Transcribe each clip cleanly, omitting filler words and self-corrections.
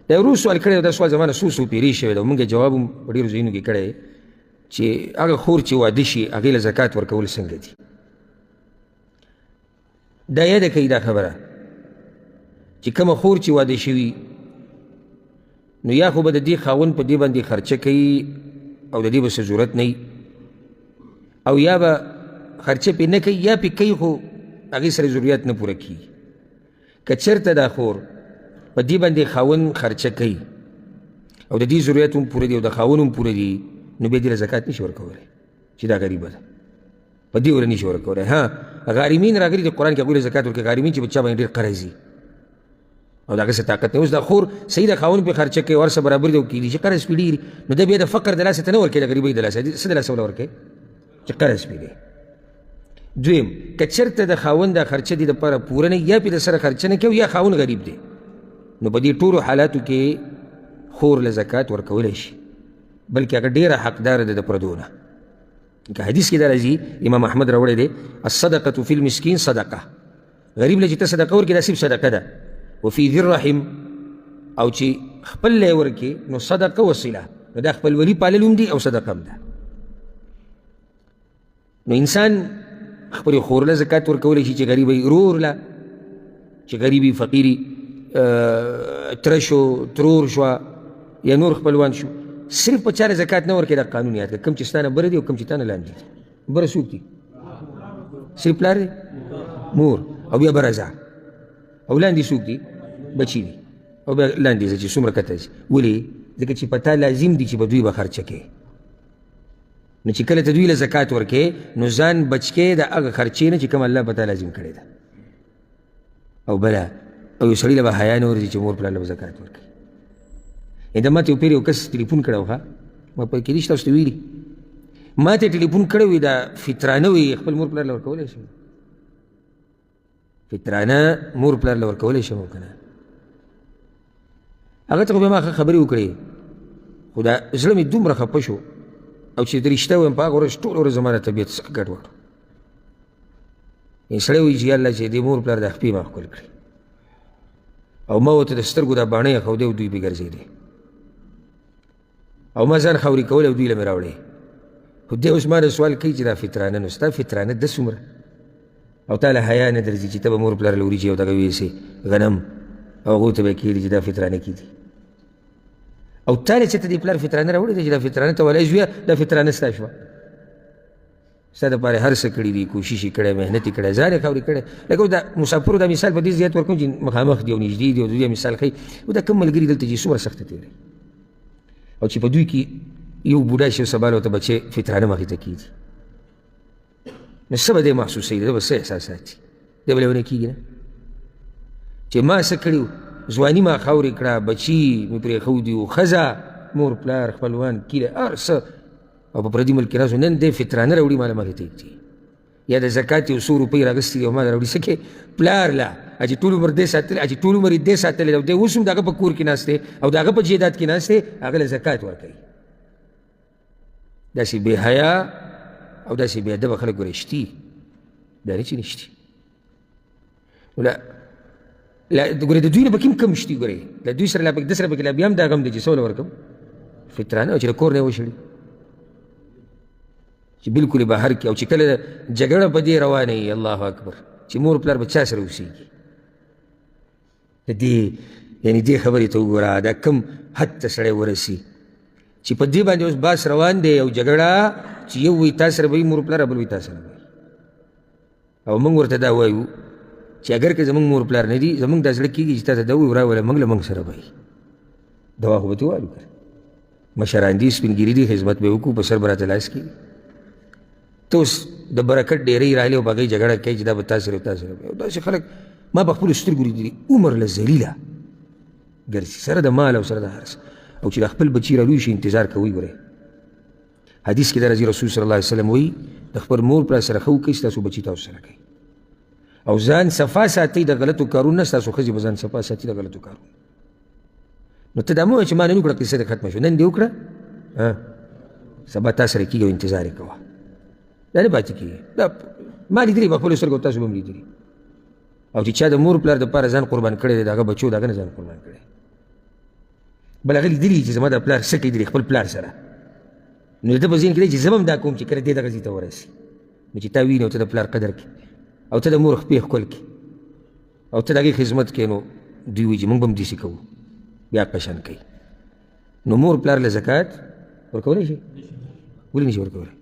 دا ورو سوال کړی دا سوال زما نه څو پیرې شوی ده مونږ یې جواب هم په ډېرو ځایونو کې کړی چې هغه خور چې واده شي هغې له زکات ورکول څنګه دي. دا یاده کوي دا خبره چې کومه خور چې واده شوي نو یا خو به د دې خاوند په دې باندې خرچه کوي او د دې به څه ضرورت نه وي او یا به خرچه پې نه کوي یا پې کوي خو هغې سره ضرورت نه پوره کېږي. که چېرته دا خور په دې باندې خاوند خرچه کوي او د دې ضرورت هم پوره دي او د خاوند هم پوره دي نو بیا دې له زکات نشي ورکولی چې دا غریبه ده په دې وله نشي ورکولی. ها غارمین راغلي د قرآن کې هغوی له زکات ورکوي غارمین چې په چا باندې ډېر قرض وي او د هغه څه طاقت نه اوس دا خور صحیح د خاوند پې خرچه کوي ورسره برابر دی او کېدي چې قرض پې ډېر نو ده بیا د فقر د لاسه ته نه ورکوي د غریبۍ د لاسه څه د لاسه وله ورکوي چې قرض پې دی. دویم که چېرته د خاوند دا خرچه دي دپاره پوره نه یا پې د سره خرچه نه کوي یا خاوند غریب دی نو په دې ټولو حالاتو کې خور له زکات ورکولی شي بلکې هغه ډېره حقداره ده د پردو نه. که حدیث کې دا راځي امام احمد راوړی دی الصدقة فی المسکین صدقه غریب له چې ته صدقه ورکړې دا صرف صدقه ده وفي ذي الرحم او چې خپل لی ورکې نو صدقه وصله نو دا خپل ولي پالل هم دي او صدقه هم ده. نو انسان خپلې خور له زکات ورکولی شي چې غریبی رور له چې غریبي فقیري تره شو ترور شوه یا نور خپلوان شو صرف په چاره زکات نه ورکوي دا قانون یاد کړه کوم چې ستا نه بره دي او کوم چې تا نه لاندې دي. بره څوک دي؟ صرف پلار دی مور او بیا بره ځه او لاندې څوک دي؟ بچي دي او بیا لاندې ځه چې څومره کته شي. ولې؟ ځکه چې په تا لازم دي چې به دوی به خرچه کوي نو چې کله ته دوی له زکات ورکوې نو ځان بچ کې د هغه خرچې نه چې کوم الله په تا لازم کړی ده. او بله او یو سړي له به حیا نه ورځي چې مور پلار له به زکات ورکوي. دا ما ته یو پیر یو کس ټلیفون کړی و ما په کېدای شي تاسو ته ویلي ما ته ټلیفون کړی وي دا فطرانه وي خپل مور پلار له ورکولی شم فطرانه مور پلار له ورکولی شم او که نه هغه ته خو بیا ما ښه خبرې وکړې خو دا زړه مې دومره خفه شو او چې د رښتیا ویم په هغه ورځ ټوله ورځ زما د طبیعت څخه ګډوډ سړی وایي چې یا الله چې دې مور پلار دا خپې ما ښکل کړي او ما ورته د سترګو دا باڼۍ ښودې او دوی پې ګرځېدې او ما ځان خاورې کول او دوی له مې راوړې خو دی اوس ما نه سوال کوي چې دا فطرانه نو ستا فطرانه ده څومره او تا له حیا نه درځي چې ته به مور پلار له وریجې او دغه ویسې غنم او هغو ته به یې کېږدي چې دا فطرانه کېدي او تا له چې ته دې پلار فطرانه راوړې ده چې دا فطرانه ته ولی زویه دا فطرانه ستا شوه ستا دپاره هر څه کړي دي کوشش یې کړی محنت یې کړی ځان یې خاورې کړی لکه دا مسافرو دا مثال په دې زیات ورکوم چې مخامخ دي او نږدې دي او دوی مثال ښیي او دا کوم ملګري دلته چې څومره سخته تېروي او چې په دوی کې یو بوډا شي او سبا له ورته بچی فطرانه مخې ته کېږي نو څه به دی محسوسوي ده به څه احساسات دي دی به لیونی کېږي نه چې ما څه کړي ځواني ما خاورې کړه بچي مې پرېښودي وو ښځه مور پلار خپلوان کیله هر څه او په پردي ملک کې راسو نن دی فطرانه راوړي ما له مخې ته ایږدي یا د زکات یو 100 روپۍ راغستې دي او ما له راوړي څه کې پلار له چې ټول عمر دې ساتلی چې ټول عمر یې دې ساتلی دی او دی اوس هم د هغه په کور کې ناست دی او د هغه په جیداد کې ناست دی هغه له زکات ورکوي داسې بې حیا او داسې بې ادبه خلک ګورې شتي دا نه چې نه شتي ګورې د دوی نه پکې هم کم شتي ګورې له دوی سره ده سره پکې لا بیا هم دا غم دی چې څه وله ورکوم فطرانه او چې د کور نه یې وشړي چې بلکل یې بهر کړي او چې کله جګړه په دې روانه وي الله اکبر چې مور پلار به چا سره اوسېږي د دې یعنې دې خبرې ته وګوره دا کم حد ته سړی ورسي چې په دې باندې اوس باس روان دی او جګړه چې یو وایي تا سره به وي مور پلار بل وایي تا سره به وي او موږ ورته دا وایو چې اگر که زموږ مور پلار نه دي زموږ دا زړه کېږي چې تا ته دا وایو راوله موږ له موږ سره به وي دوا خو به تې وایو که مشران دي سپینګیري دي خدمت به وکړو په سر به راته لاس کېږي ته اوس د برکت ډېرۍ راغلې او په هغې جګړه کوي چې دا به تا سره تا سره او داسې خلک ما په خپلو سترګو لیدلي عمر له ذلیله ګرځي سره د مال او سره د هر څه او چې د خپل بچي رالوی شي انتظار کوي ګورئ حدیث کې دا راځي رسول صلی الله علیه وسلم وایي د خپل مور پلار سره ښه وکړئ ستاسو بچي تاسو سره کوي او ځان صفا ساتئ د غلطو کارونو نه ستاسو ښځې به ځان صفا ساتي د غلطو کارونو نو ته دا مه وایه چې ما نن وکړه قصه دې ختمه شوه نن دې وکړه سبا تا سره کېږي او انتظار یې کوه دا نه پاتې کېږي دا ما لیدلي په خپلو سترګو تاسو به هم لیدلي او چې چا د مور پلار دپاره ځان قربان کړی دی د هغه بچو د هغه نه ځان قربان کړی بل هغه لیدلي چې زما د پلار څه کوي د خپل پلار سره، نو د ده په ذهن کې دی چې زه به هم دا کوم چې کله دې دغه ځای ته ورسي، نو چې تا ویني او ته د پلار قدر کړي او ته د مور خپې ښکل کړي او ته د هغې خدمت کوې، نو دوی وایي چې موږ به هم داسې کوو، بیا په شان کوي. نو مور پلار له زکات ورکولی شي؟ ولې نه شي ورکولی؟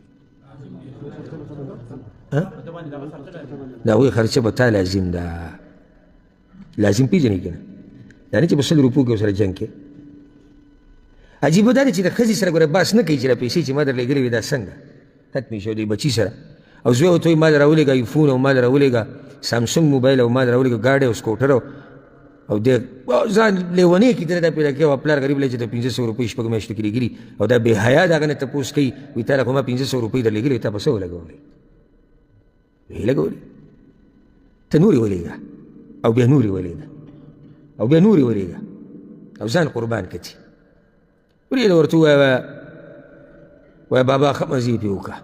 د هغوی خرچه به تا لازم ده، لازم پېژنې که نه، دا نه چې په 100 روپو کې ورسره جنګ کې. عجیبه دا ده چې د ښځې سره ګوره بحث نه کوي چې دا پیسې چې ما در لېږلې وې دا څنګه ختمې شوې د بچي سره، او زوی ورته وایي ما در راولېږه ایفون او ما در راولېږه سامسنګ موبایل او ما در راولېږه ګاډی او سکوټر او دی ځان لیونی کي ته دا پیدا کوي او پلار غریب لري چې د 500 روپۍ شپږ میاشتو کې لېږلي او دا بې حیا د هغه نه تپوس کوي وایي تا له خو ما 500 روپۍ در لېږلې تا په څه ولګولې؟ ویې لګولې ته نورې ولېږه او بیا نورې ولېږه او بیا نورې ولېږه او ځان قربان کړي. ورېده ورته ووایه وایه بابا ښه مزې پې وکړه،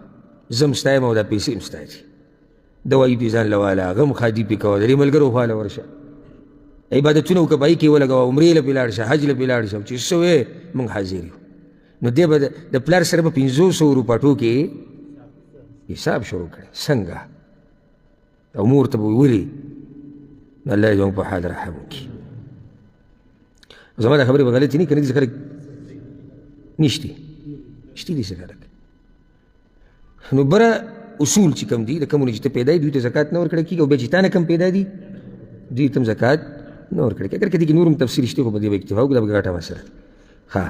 زه هم ستا یم او دا پیسې هم ستا دي، دوایي پې ځان له واله، هغه هم خادي پې کوه، د دې ملګرو خواله ورشه، عبادتونه وکړه، پای کې ولګوه، عمرې له پې لاړ شه، حج له پې لاړ شه، چې څه وې موږ حاضر یو. نو دی به د پلار سره به 500 روپاټو کې حساب شروع کړی څنګه، او مور ته به ولې. نو الله دې زموږ په حال رحم وکړي. زما دا خبرې به غلطې نه که نه داسې خلک نشتي شتي داسې خلک. نو بره اصول چې کوم دي د کومو نه چې ته پیدا یې دوی ته زکات نه ورکړی کېږي، او بیا چې تا نه کم پیدا دي دوی ته هم زکات نه ورکړی کېږي. اگر که دې کې نور هم تفصیل شته خو په دې به اکتفا وکړو، دا به ګټه مسله. ښه